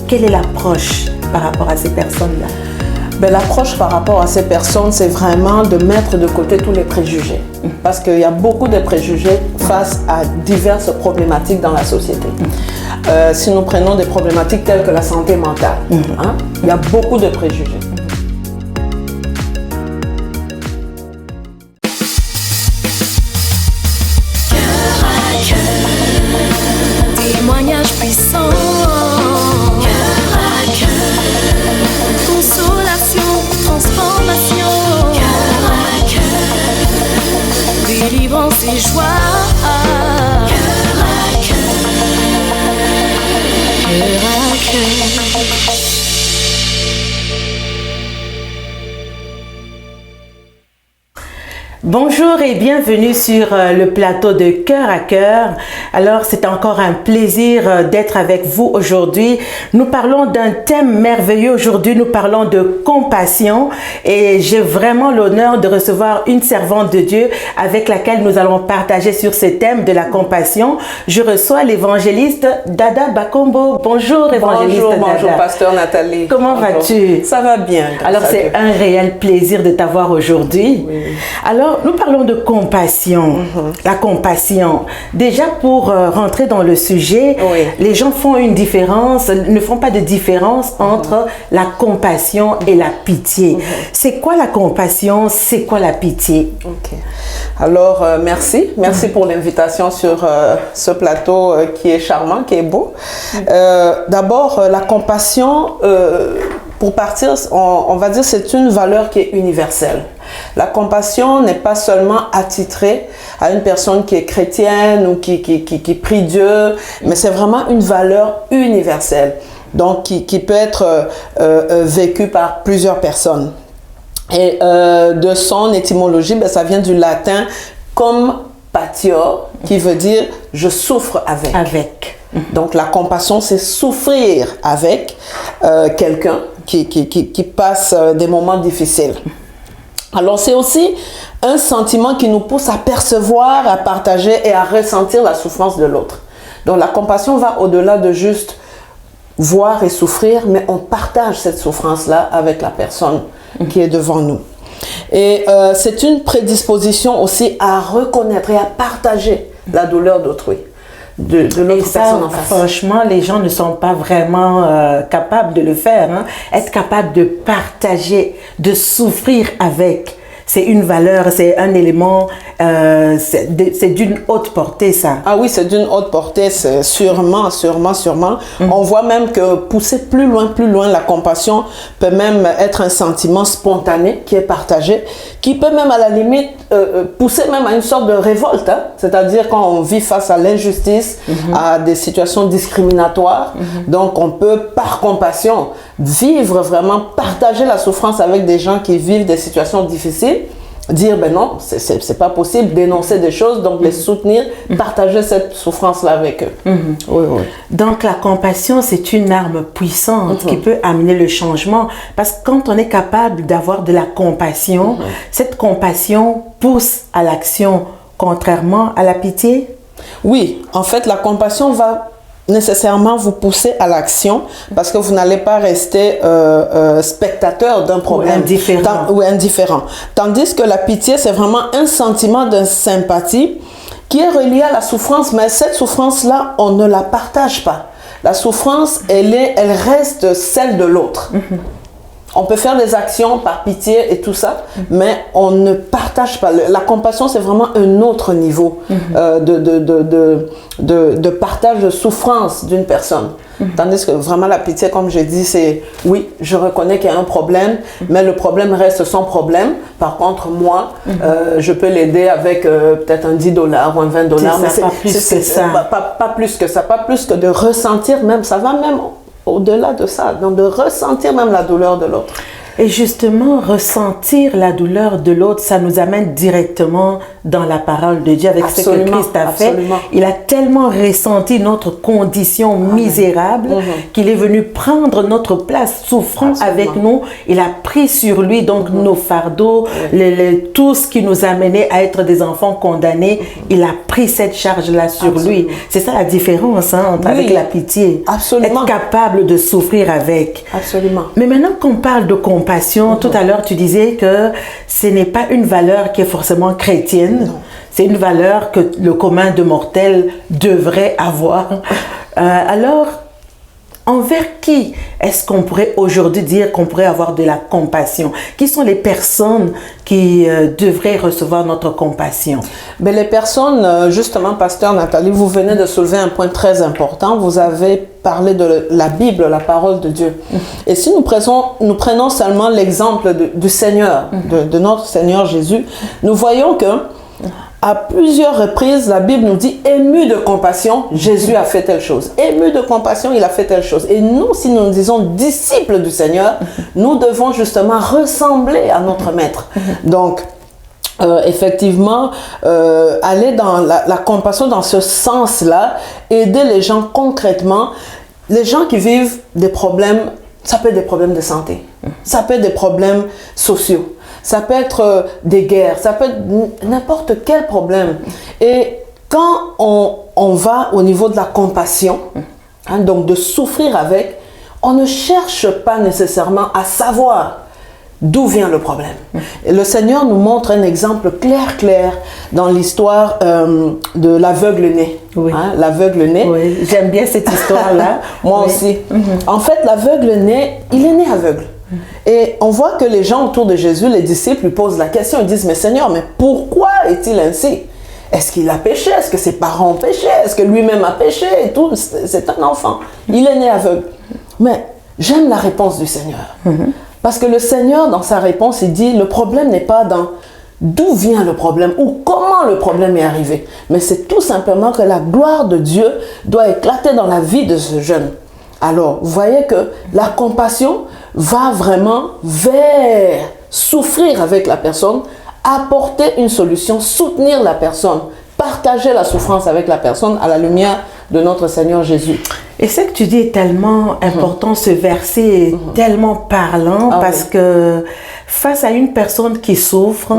quelle est l'approche par rapport à ces personnes-là? Ben, l'approche par rapport à ces personnes, c'est vraiment de mettre de côté tous les préjugés. Parce qu'il y a beaucoup de préjugés face à diverses problématiques dans la société. Si nous prenons des problématiques telles que la santé mentale, il y a beaucoup de préjugés. Témoignage puissant. Délivrance et joie. Cœur à cœur. Bonjour et bienvenue sur le plateau de Cœur à Cœur. Alors, c'est encore un plaisir d'être avec vous aujourd'hui. Nous parlons d'un thème merveilleux aujourd'hui. Nous parlons de compassion et j'ai vraiment l'honneur de recevoir une servante de Dieu avec laquelle nous allons partager sur ce thème de la compassion. Je reçois l'évangéliste Dada Bakombo. Bonjour évangéliste Dada. Bonjour pasteur Nathalie. Comment vas-tu? Ça va bien. Alors, c'est un réel plaisir de t'avoir aujourd'hui. Oui. Alors, nous parlons de compassion, la compassion. Déjà, pour rentrer dans le sujet, les gens font une différence, ne font pas de différence entre la compassion et la pitié. C'est quoi la compassion? C'est quoi la pitié? Alors, merci pour l'invitation sur ce plateau qui est charmant, qui est beau. D'abord, la compassion, pour partir, on va dire c'est une valeur qui est universelle. La compassion n'est pas seulement attitrée à une personne qui est chrétienne ou qui prie Dieu, mais c'est vraiment une valeur universelle, donc qui peut être vécue par plusieurs personnes. Et de son étymologie, ben, ça vient du latin compatio, qui veut dire « je souffre avec ». Donc la compassion, c'est souffrir avec quelqu'un qui passe des moments difficiles. Alors c'est aussi un sentiment qui nous pousse à percevoir, à partager et à ressentir la souffrance de l'autre. Donc la compassion va au-delà de juste voir et souffrir, mais on partage cette souffrance-là avec la personne qui est devant nous. Et c'est une prédisposition aussi à reconnaître et à partager la douleur d'autrui. De l'autre personne en face. Franchement, les gens ne sont pas vraiment capables de le faire. Hein. Être capable de partager, de souffrir avec, c'est une valeur, c'est un élément, c'est d'une haute portée, ça. Ah oui, c'est d'une haute portée, c'est sûrement. On voit même que pousser plus loin, la compassion peut même être un sentiment spontané qui est partagé, qui peut même à la limite pousser même à une sorte de révolte. Hein? C'est-à-dire quand on vit face à l'injustice, à des situations discriminatoires, donc on peut par compassion vivre vraiment, partager la souffrance avec des gens qui vivent des situations difficiles, dire ben non, c'est pas possible, dénoncer des choses, donc les soutenir, partager cette souffrance-là avec eux. Oui. Donc la compassion, c'est une arme puissante qui peut amener le changement, parce que quand on est capable d'avoir de la compassion, cette compassion pousse à l'action, contrairement à la pitié. Oui, en fait la compassion va nécessairement vous pousser à l'action parce que vous n'allez pas rester spectateur d'un problème ou indifférent. Tandis que la pitié, c'est vraiment un sentiment de sympathie qui est relié à la souffrance, mais cette souffrance-là, on ne la partage pas. La souffrance, elle reste celle de l'autre. On peut faire des actions par pitié et tout ça, mais on ne partage pas. La compassion, c'est vraiment un autre niveau de partage de souffrance d'une personne. Tandis que vraiment la pitié, comme je dis, c'est oui, je reconnais qu'il y a un problème, mais le problème reste son problème. Par contre, moi, je peux l'aider avec peut-être un $10 ou un $20. Mais pas plus que ça. Pas plus que ça, pas plus que de ressentir même, ça va même au-delà de ça, donc de ressentir même la douleur de l'autre. Et justement, ressentir la douleur de l'autre, ça nous amène directement dans la parole de Dieu avec Absolument, ce que Christ a fait. absolument. Il a tellement ressenti notre condition misérable qu'il est venu prendre notre place, souffrant Absolument. avec nous. Il a pris sur lui donc nos fardeaux, tout ce qui nous amenait à être des enfants condamnés. Il a pris cette charge-là sur lui. C'est ça la différence entre avec la pitié. Absolument. Être capable de souffrir avec. Absolument. Mais maintenant qu'on parle de compassion, tout à l'heure tu disais que ce n'est pas une valeur qui est forcément chrétienne. C'est une valeur que le commun de mortels devrait avoir. Alors, envers qui est-ce qu'on pourrait aujourd'hui dire qu'on pourrait avoir de la compassion? Qui sont les personnes qui devraient recevoir notre compassion? Mais les personnes, justement, Pasteur Nathalie, vous venez de soulever un point très important. Vous avez parlé de la Bible, la parole de Dieu. Et si nous prenons seulement l'exemple du Seigneur, de notre Seigneur Jésus, nous voyons que à plusieurs reprises, la Bible nous dit, ému de compassion, Jésus a fait telle chose. Ému de compassion, il a fait telle chose. Et nous, si nous disons disciples du Seigneur, nous devons justement ressembler à notre Maître. Donc, effectivement, aller dans la compassion dans ce sens-là, aider les gens concrètement, les gens qui vivent des problèmes, ça peut être des problèmes de santé, ça peut être des problèmes sociaux, ça peut être des guerres, ça peut être n'importe quel problème. Et quand on va au niveau de la compassion, donc de souffrir avec, on ne cherche pas nécessairement à savoir d'où vient le problème. Et le Seigneur nous montre un exemple clair dans l'histoire de l'aveugle-né. Oui. L'aveugle-né. Oui, j'aime bien cette histoire-là. Moi aussi. En fait, l'aveugle-né, il est né aveugle. Et on voit que les gens autour de Jésus, les disciples, lui posent la question. Ils disent, mais Seigneur, mais pourquoi est-il ainsi? Est-ce qu'il a péché? Est-ce que ses parents ont péché? Est-ce que lui-même a péché? Et tout. C'est un enfant. Il est né aveugle. Mais j'aime la réponse du Seigneur. Parce que le Seigneur, dans sa réponse, il dit, le problème n'est pas dans d'où vient le problème ou comment le problème est arrivé. Mais c'est tout simplement que la gloire de Dieu doit éclater dans la vie de ce jeune. Alors, vous voyez que la compassion va vraiment vers souffrir avec la personne, apporter une solution, soutenir la personne, partager la souffrance avec la personne à la lumière de notre Seigneur Jésus. Et ce que tu dis est tellement important, ce verset est tellement parlant parce que face à une personne qui souffre,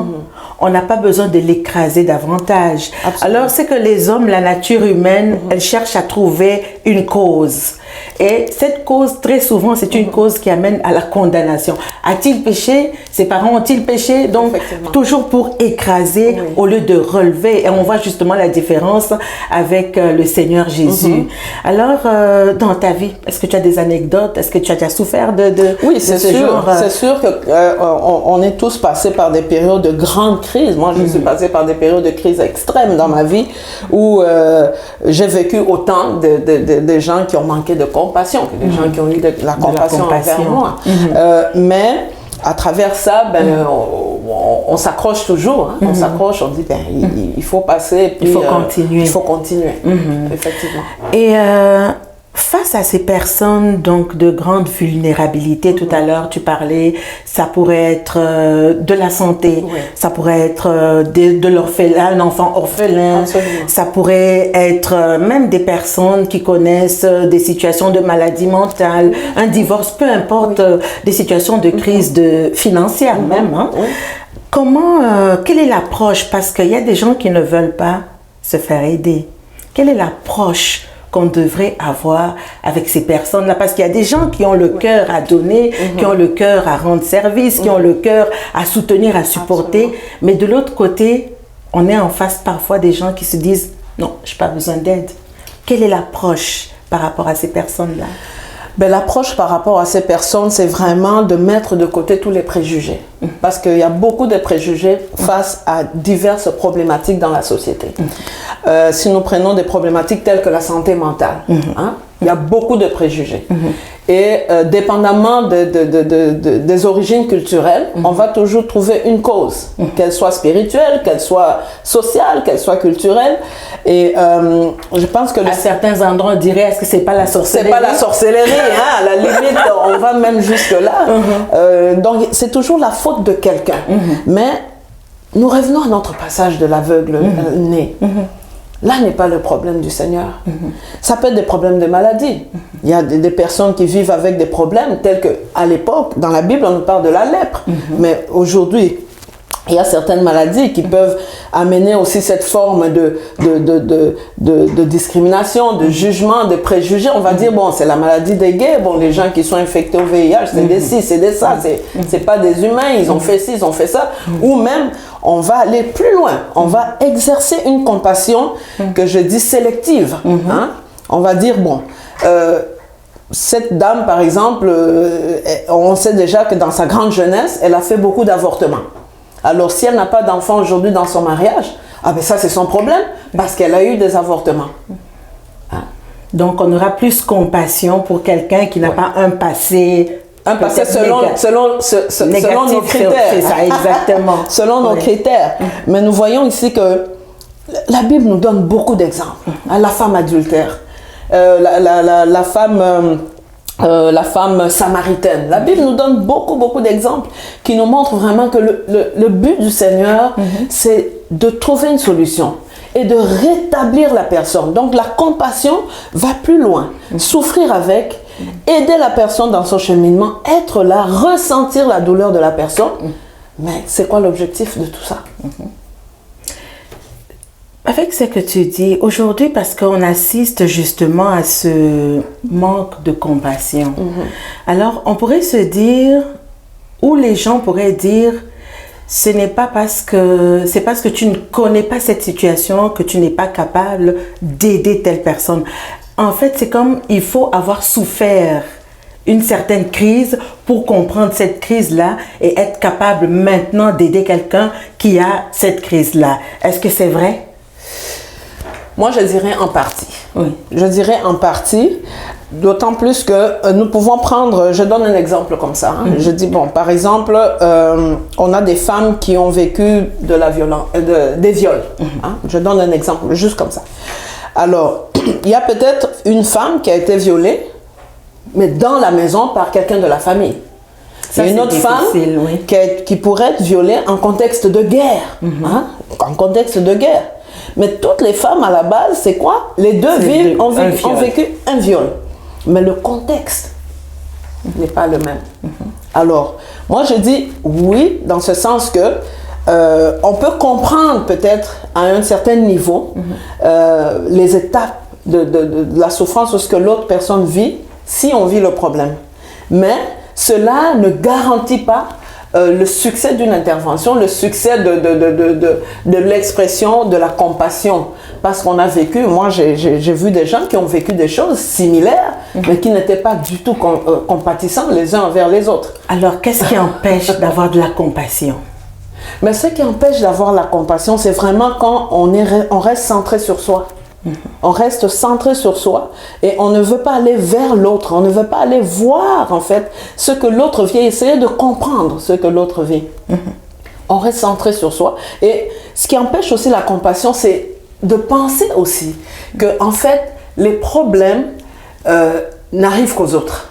on n'a pas besoin de l'écraser davantage. Absolument. Alors c'est que les hommes, la nature humaine, elle cherche à trouver une cause. Et cette cause, très souvent, c'est une cause qui amène à la condamnation. A-t-il péché? Ses parents ont-ils péché? Donc, toujours pour écraser au lieu de relever. Et on voit justement la différence avec le Seigneur Jésus. Alors, dans ta vie, est-ce que tu as des anecdotes? Est-ce que tu as déjà souffert de Oui, c'est ce sûr. genre? C'est sûr qu'on est tous passés par des périodes de grande crise. Moi, je suis passée par des périodes de crise extrêmes dans ma vie où j'ai vécu autant de gens qui ont manqué de compassion, que des gens qui ont eu de la compassion envers moi. Mais à travers ça, on s'accroche toujours. On s'accroche, on dit il faut passer. Puis, il faut continuer. Il faut continuer, effectivement. Et face à ces personnes donc de grande vulnérabilité, tout à l'heure tu parlais, ça pourrait être de la santé, ça pourrait être de l'orphelin, un enfant orphelin, ça pourrait être même des personnes qui connaissent des situations de maladie mentale, un divorce, peu importe, des situations de crise financière même. Comment, quelle est l'approche? Parce qu'il y a des gens qui ne veulent pas se faire aider. Quelle est l'approche qu'on devrait avoir avec ces personnes-là? Parce qu'il y a des gens qui ont le cœur à donner, qui ont le cœur à rendre service, qui ont le cœur à soutenir, à supporter. Mais de l'autre côté, on est en face parfois des gens qui se disent « Non, je n'ai pas besoin d'aide ». Quelle est l'approche par rapport à ces personnes-là? L'approche par rapport à ces personnes, c'est vraiment de mettre de côté tous les préjugés. Parce qu'il y a beaucoup de préjugés face à diverses problématiques dans la société. Si nous prenons des problématiques telles que la santé mentale, Il y a beaucoup de préjugés. Et dépendamment des origines culturelles, on va toujours trouver une cause, qu'elle soit spirituelle, qu'elle soit sociale, qu'elle soit culturelle. Et je pense que... À certains endroits, on dirait, est-ce que c'est pas la sorcellerie? C'est pas la sorcellerie, hein, à la limite, on va même jusque-là. Donc, c'est toujours la faute de quelqu'un. Mais nous revenons à notre passage de l'aveugle né. Là n'est pas le problème du Seigneur. Ça peut être des problèmes de maladie. Il y a des personnes qui vivent avec des problèmes tels qu'à l'époque, dans la Bible, on nous parle de la lèpre. Mais aujourd'hui, il y a certaines maladies qui peuvent amener aussi cette forme de discrimination, de jugement, de préjugés. On va dire, bon, c'est la maladie des gays. Bon, les gens qui sont infectés au VIH, c'est des ci, c'est des ça. C'est pas des humains, ils ont fait ci, ils ont fait ça. Ou même, on va aller plus loin. On va exercer une compassion que je dis sélective. Hein? On va dire, bon... cette dame, par exemple, on sait déjà que dans sa grande jeunesse, elle a fait beaucoup d'avortements. Alors, si elle n'a pas d'enfant aujourd'hui dans son mariage, ah ben ça, c'est son problème, parce qu'elle a eu des avortements. Hein? Donc, on aura plus compassion pour quelqu'un qui n'a pas un passé... Un passé selon nos critères. C'est ça, exactement. Selon nos critères. Mais nous voyons ici que la Bible nous donne beaucoup d'exemples. La femme adultère. La femme samaritaine. La Bible nous donne beaucoup d'exemples qui nous montrent vraiment que le but du Seigneur, c'est de trouver une solution et de rétablir la personne. Donc la compassion va plus loin. Souffrir avec, aider la personne dans son cheminement, être là, ressentir la douleur de la personne. Mais c'est quoi l'objectif de tout ça? Avec ce que tu dis, aujourd'hui, parce qu'on assiste justement à ce manque de compassion, alors on pourrait se dire, ou les gens pourraient dire, c'est parce que tu ne connais pas cette situation que tu n'es pas capable d'aider telle personne. En fait, c'est comme il faut avoir souffert une certaine crise pour comprendre cette crise-là et être capable maintenant d'aider quelqu'un qui a cette crise-là. Est-ce que c'est vrai? Moi, je dirais en partie. Oui. Je dirais en partie, d'autant plus que nous pouvons prendre, je donne un exemple comme ça. Hein. Je dis, bon, par exemple, on a des femmes qui ont vécu de la violence, des viols. Hein. Je donne un exemple, juste comme ça. Alors, il y a peut-être une femme qui a été violée, mais dans la maison par quelqu'un de la famille. Ça, une autre femme qui pourrait être violée en contexte de guerre. Hein, en contexte de guerre. Mais toutes les femmes à la base, c'est quoi? Les deux ont vécu un viol. Mais le contexte n'est pas le même. Alors, moi je dis oui, dans ce sens que on peut comprendre peut-être à un certain niveau les étapes de la souffrance ou ce que l'autre personne vit si on vit le problème. Mais cela ne garantit pas le succès d'une intervention, le succès de l'expression de la compassion. Parce qu'on a vécu, moi j'ai vu des gens qui ont vécu des choses similaires, mais qui n'étaient pas du tout compatissants les uns envers les autres. Alors, qu'est-ce qui empêche d'avoir de la compassion? Mais ce qui empêche d'avoir la compassion, c'est vraiment quand on reste centré sur soi. On reste centré sur soi et on ne veut pas aller vers l'autre, on ne veut pas aller voir en fait ce que l'autre vit, essayer de comprendre ce que l'autre vit. On reste centré sur soi et ce qui empêche aussi la compassion, c'est de penser aussi que en fait les problèmes n'arrivent qu'aux autres.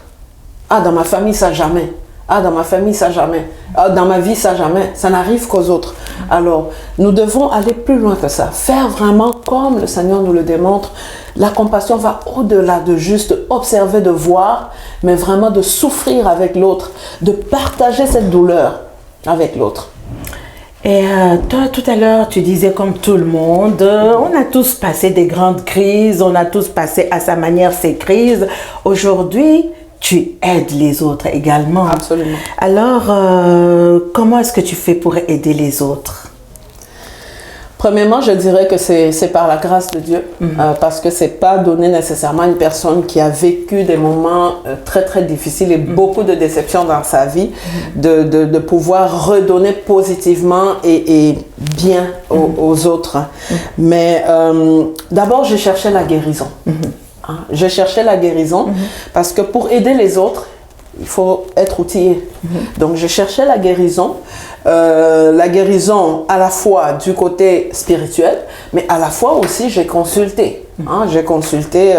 Ah, dans ma famille ça jamais. Ah, dans ma famille, ça jamais. Ah, dans ma vie, ça jamais. Ça n'arrive qu'aux autres. Alors, nous devons aller plus loin que ça. Faire vraiment comme le Seigneur nous le démontre. La compassion va au-delà de juste observer, de voir, mais vraiment de souffrir avec l'autre, de partager cette douleur avec l'autre. Et toi, tout à l'heure, tu disais comme tout le monde, on a tous passé des grandes crises, on a tous passé à sa manière ces crises. Aujourd'hui, tu aides les autres également. Absolument. Alors, comment est-ce que tu fais pour aider les autres? Premièrement, je dirais que c'est par la grâce de Dieu, parce que c'est pas donné nécessairement à une personne qui a vécu des moments très très difficiles et beaucoup de déceptions dans sa vie, de pouvoir redonner positivement et bien aux autres. Mais d'abord, j'ai cherché la guérison. hein. Je cherchais la guérison parce que pour aider les autres, il faut être outillé. Donc, je cherchais la guérison à la fois du côté spirituel, mais à la fois aussi, j'ai consulté. Hein, j'ai consulté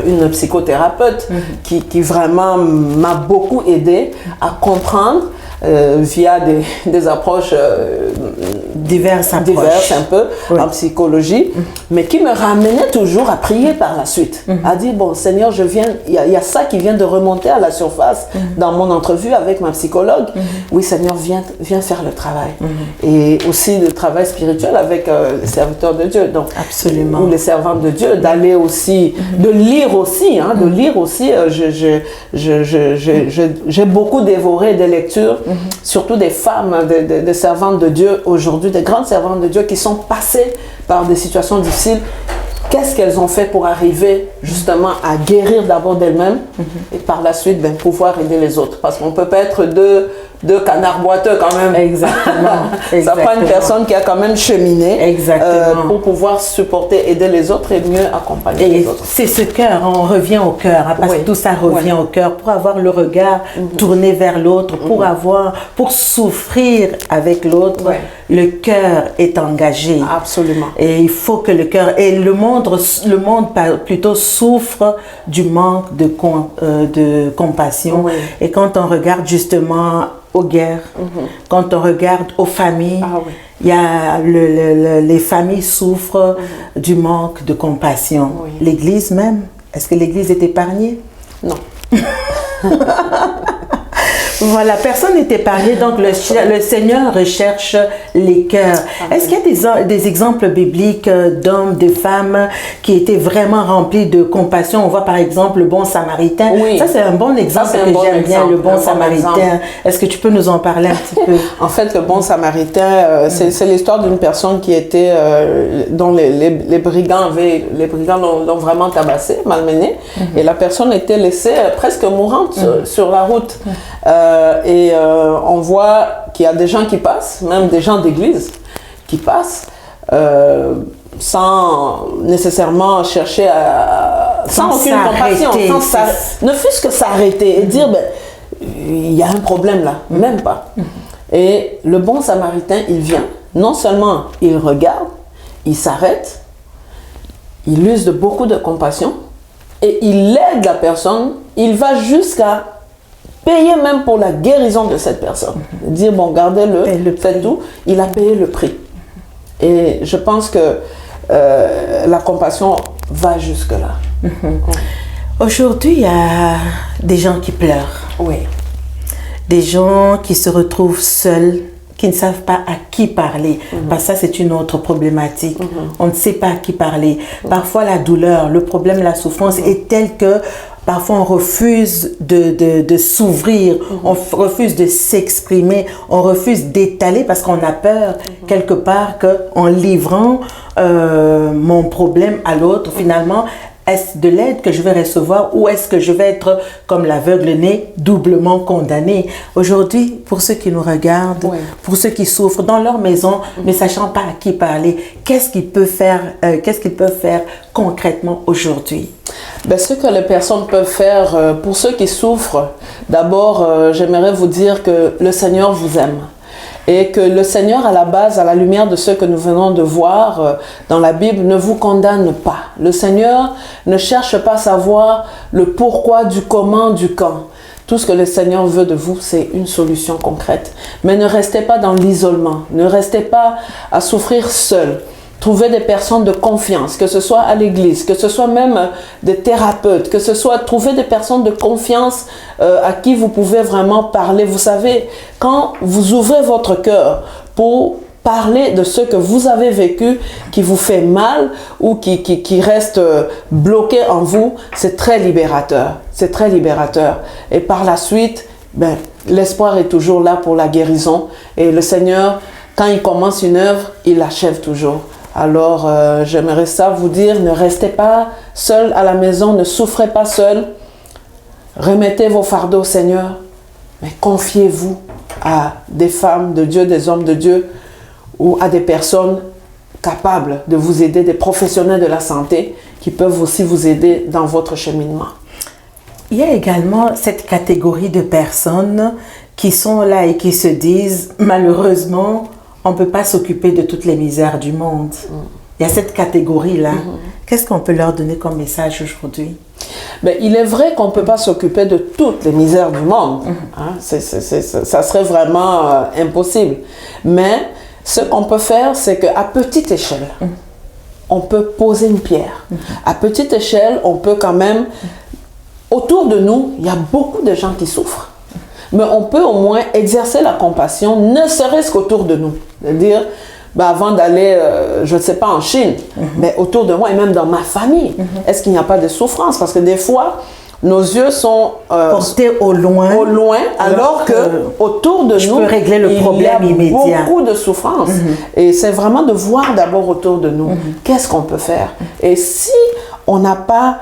une psychothérapeute qui vraiment m'a beaucoup aidé à comprendre via des approches diverses un peu en psychologie, mais qui me ramenait toujours à prier par la suite, à dire bon Seigneur, il y a ça qui vient de remonter à la surface dans mon entrevue avec ma psychologue. Oui Seigneur, viens faire le travail. Et aussi le travail spirituel avec les serviteurs de Dieu, donc absolument, ou les servantes de Dieu, d'aller aussi, de lire aussi, j'ai beaucoup dévoré des lectures, surtout des femmes, des servantes de Dieu aujourd'hui, des grandes servantes de Dieu qui sont passées par des situations difficiles. Qu'est-ce qu'elles ont fait pour arriver justement à guérir d'abord d'elles-mêmes et par la suite pouvoir aider les autres? Parce qu'on ne peut pas être deux canards boiteux quand même. Exactement. Ça prend une personne qui a quand même cheminé pour pouvoir supporter, aider les autres et mieux accompagner les autres. C'est ce cœur, on revient au cœur, hein, parce que tout ça revient au cœur, pour avoir le regard tourné vers l'autre, pour souffrir avec l'autre, le cœur est engagé. Absolument. Et il faut que le cœur, et le monde plutôt souffre du manque de compassion. Et quand on regarde justement aux guerres, quand on regarde aux familles, il y a les familles souffrent du manque de compassion. L'Église même, est-ce que l'Église est épargnée? Non. Voilà, personne n'est épargné, donc le Seigneur recherche les cœurs. Est-ce qu'il y a des exemples bibliques d'hommes, de femmes qui étaient vraiment remplis de compassion? On voit par exemple le bon Samaritain. Ça, c'est un bon exemple que j'aime bien, le bon Samaritain. Est-ce que tu peux nous en parler un petit peu? En fait, le bon Samaritain, c'est l'histoire d'une personne qui était, dont les brigands l'ont vraiment tabassé, malmené, et la personne était laissée presque mourante sur la route. On voit qu'il y a des gens qui passent, même des gens d'église qui passent sans nécessairement chercher sans aucune compassion, ne fût-ce que s'arrêter et dire il y a un problème là, même pas. Et le bon Samaritain, il vient, non seulement il regarde, il s'arrête, il use de beaucoup de compassion et il aide la personne, il va jusqu'à payer même pour la guérison de cette personne. Dire, bon, gardez-le, faites tout. Il a payé le prix. Et je pense que la compassion va jusque-là. Aujourd'hui, il y a des gens qui pleurent. Des gens qui se retrouvent seuls, qui ne savent pas à qui parler. Parce que ça, c'est une autre problématique. On ne sait pas à qui parler. Parfois, la douleur, le problème, la souffrance est telle que parfois, on refuse de s'ouvrir, on refuse de s'exprimer, on refuse d'étaler parce qu'on a peur, quelque part, qu'en livrant mon problème à l'autre, finalement, est-ce de l'aide que je vais recevoir ou est-ce que je vais être, comme l'aveugle-né, doublement condamné? Aujourd'hui, pour ceux qui nous regardent, pour ceux qui souffrent dans leur maison, ne sachant pas à qui parler, qu'est-ce qu'ils peuvent faire concrètement aujourd'hui? Ce que les personnes peuvent faire, pour ceux qui souffrent, d'abord, j'aimerais vous dire que le Seigneur vous aime. Et que le Seigneur, à la base, à la lumière de ce que nous venons de voir dans la Bible, ne vous condamne pas. Le Seigneur ne cherche pas à savoir le pourquoi, du comment, du quand. Tout ce que le Seigneur veut de vous, c'est une solution concrète. Mais ne restez pas dans l'isolement. Ne restez pas à souffrir seul. Trouvez des personnes de confiance, que ce soit à l'église, que ce soit même des thérapeutes, que ce soit trouver des personnes de confiance à qui vous pouvez vraiment parler. Vous savez, quand vous ouvrez votre cœur pour parler de ce que vous avez vécu, qui vous fait mal ou qui reste bloqué en vous, c'est très libérateur. C'est très libérateur. Et par la suite, l'espoir est toujours là pour la guérison. Et le Seigneur, quand il commence une œuvre, il l'achève toujours. Alors, j'aimerais ça vous dire, ne restez pas seul à la maison, ne souffrez pas seul. Remettez vos fardeaux au Seigneur, mais confiez-vous à des femmes de Dieu, des hommes de Dieu, ou à des personnes capables de vous aider, des professionnels de la santé qui peuvent aussi vous aider dans votre cheminement. Il y a également cette catégorie de personnes qui sont là et qui se disent, malheureusement, on ne peut pas s'occuper de toutes les misères du monde. Il y a cette catégorie-là. Qu'est-ce qu'on peut leur donner comme message aujourd'hui? Ben, il est vrai qu'on ne peut pas s'occuper de toutes les misères du monde. Hein? Ça serait vraiment impossible. Mais ce qu'on peut faire, c'est qu'à petite échelle, on peut poser une pierre. À petite échelle, on peut quand même... Autour de nous, il y a beaucoup de gens qui souffrent. Mais on peut au moins exercer la compassion, ne serait-ce qu'autour de nous. C'est-à-dire, ben avant d'aller, je ne sais pas, en Chine, mais autour de moi et même dans ma famille, est-ce qu'il n'y a pas de souffrance? Parce que des fois, nos yeux sont portés au loin, alors que autour de nous, peux régler le problème il y a immédiat. beaucoup de souffrance. Et c'est vraiment de voir d'abord autour de nous, qu'est-ce qu'on peut faire. Et si on n'a pas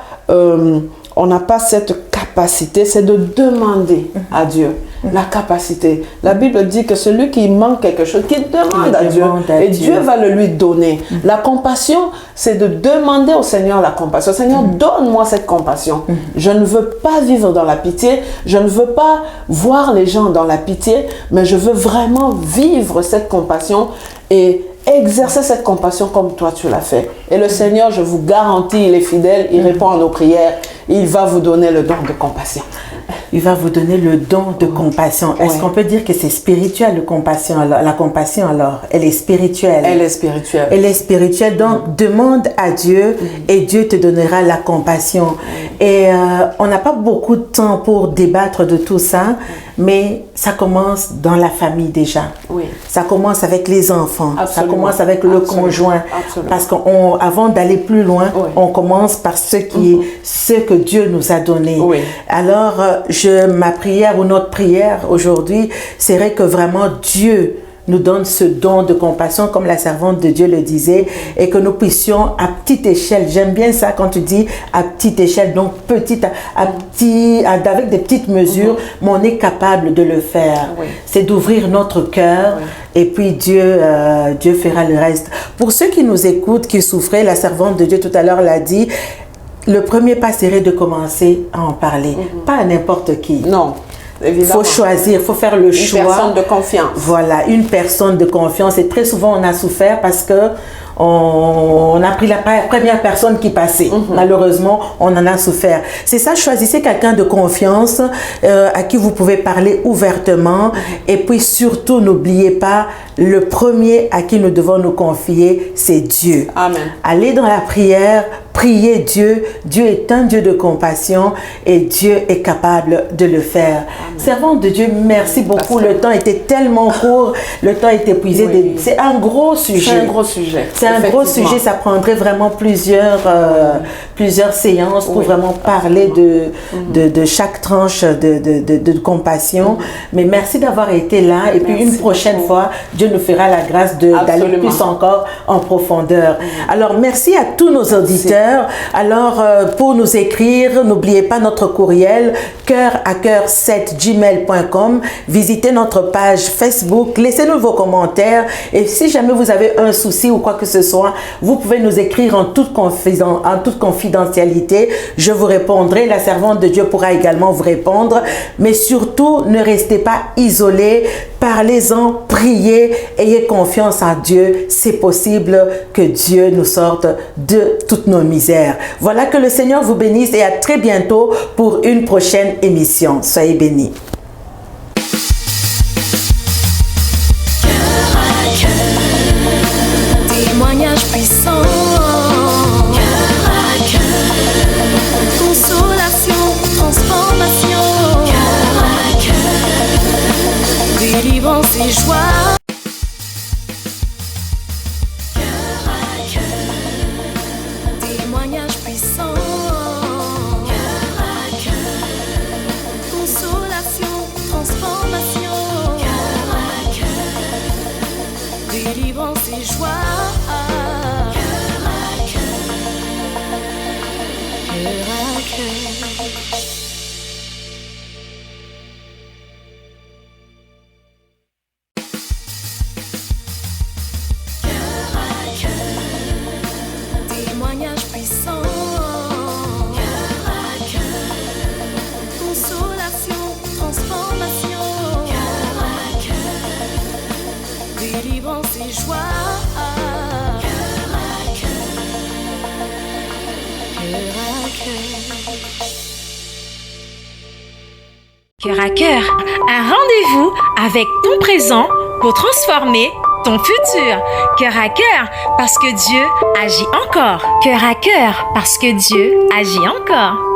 cette capacité, c'est de demander à Dieu la capacité. La Bible dit que celui qui manque quelque chose, qu'il demande à Dieu, et Dieu va le lui donner. La compassion, c'est de demander au Seigneur la compassion. Seigneur, donne-moi cette compassion. Je ne veux pas vivre dans la pitié, je ne veux pas voir les gens dans la pitié, mais je veux vraiment vivre cette compassion et exercer cette compassion comme toi tu l'as fait. Et le Seigneur, je vous garantis, il est fidèle, il répond à nos prières, il va vous donner le don de compassion. Il va vous donner le don de compassion. Est-ce qu'on peut dire que c'est spirituel, la compassion alors? Elle est spirituelle. Elle est spirituelle. Elle est spirituelle. Donc, demande à Dieu et Dieu te donnera la compassion. Et on n'a pas beaucoup de temps pour débattre de tout ça, mais ça commence dans la famille déjà. Oui. Ça commence avec les enfants. Absolument. Ça commence avec le conjoint. Absolument. Parce qu'avant d'aller plus loin, on commence par ce que Dieu nous a donné. Oui. Alors, ma prière ou notre prière aujourd'hui serait que vraiment Dieu nous donne ce don de compassion, comme la servante de Dieu le disait, et que nous puissions à petite échelle, j'aime bien ça quand tu dis à petite échelle, donc petite, avec des petites mesures, mais on est capable de le faire. Oui. C'est d'ouvrir notre cœur, et puis Dieu fera le reste. Pour ceux qui nous écoutent, qui souffraient, la servante de Dieu tout à l'heure l'a dit, le premier pas serait de commencer à en parler, pas à n'importe qui. Non. Il faut choisir, il faut faire le choix. Une personne de confiance. Voilà, une personne de confiance. Et très souvent, on a souffert parce que on a pris la première personne qui passait. Malheureusement, on en a souffert. C'est ça, choisissez quelqu'un de confiance à qui vous pouvez parler ouvertement. Et puis surtout, n'oubliez pas, le premier à qui nous devons nous confier, c'est Dieu. Amen. Allez dans la prière, priez Dieu. Dieu est un Dieu de compassion et Dieu est capable de le faire. Servante de Dieu, merci beaucoup. Le temps était tellement court, le temps est épuisé. Oui. C'est un gros sujet. C'est un gros sujet. C'est un gros sujet, ça prendrait vraiment plusieurs séances pour vraiment parler de chaque tranche de compassion. Mais merci d'avoir été là. Et puis une prochaine fois, Dieu nous fera la grâce d'aller plus encore en profondeur. Alors, merci à tous nos auditeurs. Alors, pour nous écrire, n'oubliez pas notre courriel coeur-à-coeur7gmail.com. Visitez notre page Facebook. Laissez-nous vos commentaires. Et si jamais vous avez un souci ou quoi que ce soit, vous pouvez nous écrire en toute confidentialité. Je vous répondrai. La servante de Dieu pourra également vous répondre. Mais surtout, ne restez pas isolés. Parlez-en, priez, ayez confiance en Dieu. C'est possible que Dieu nous sorte de toutes nos misères. Voilà, que le Seigneur vous bénisse et à très bientôt pour une prochaine émission. Soyez bénis. Témoignage puissant, cœur à cœur, consolation, transformation, cœur à cœur, délivrance et joie. Cœur à cœur, témoignage puissant, cœur à cœur, consolation, transformation, cœur à cœur, délivrance et joie. Témoignage puissant. Cœur à cœur, un rendez-vous avec ton présent pour transformer ton futur. Cœur à cœur, parce que Dieu agit encore. Cœur à cœur, parce que Dieu agit encore.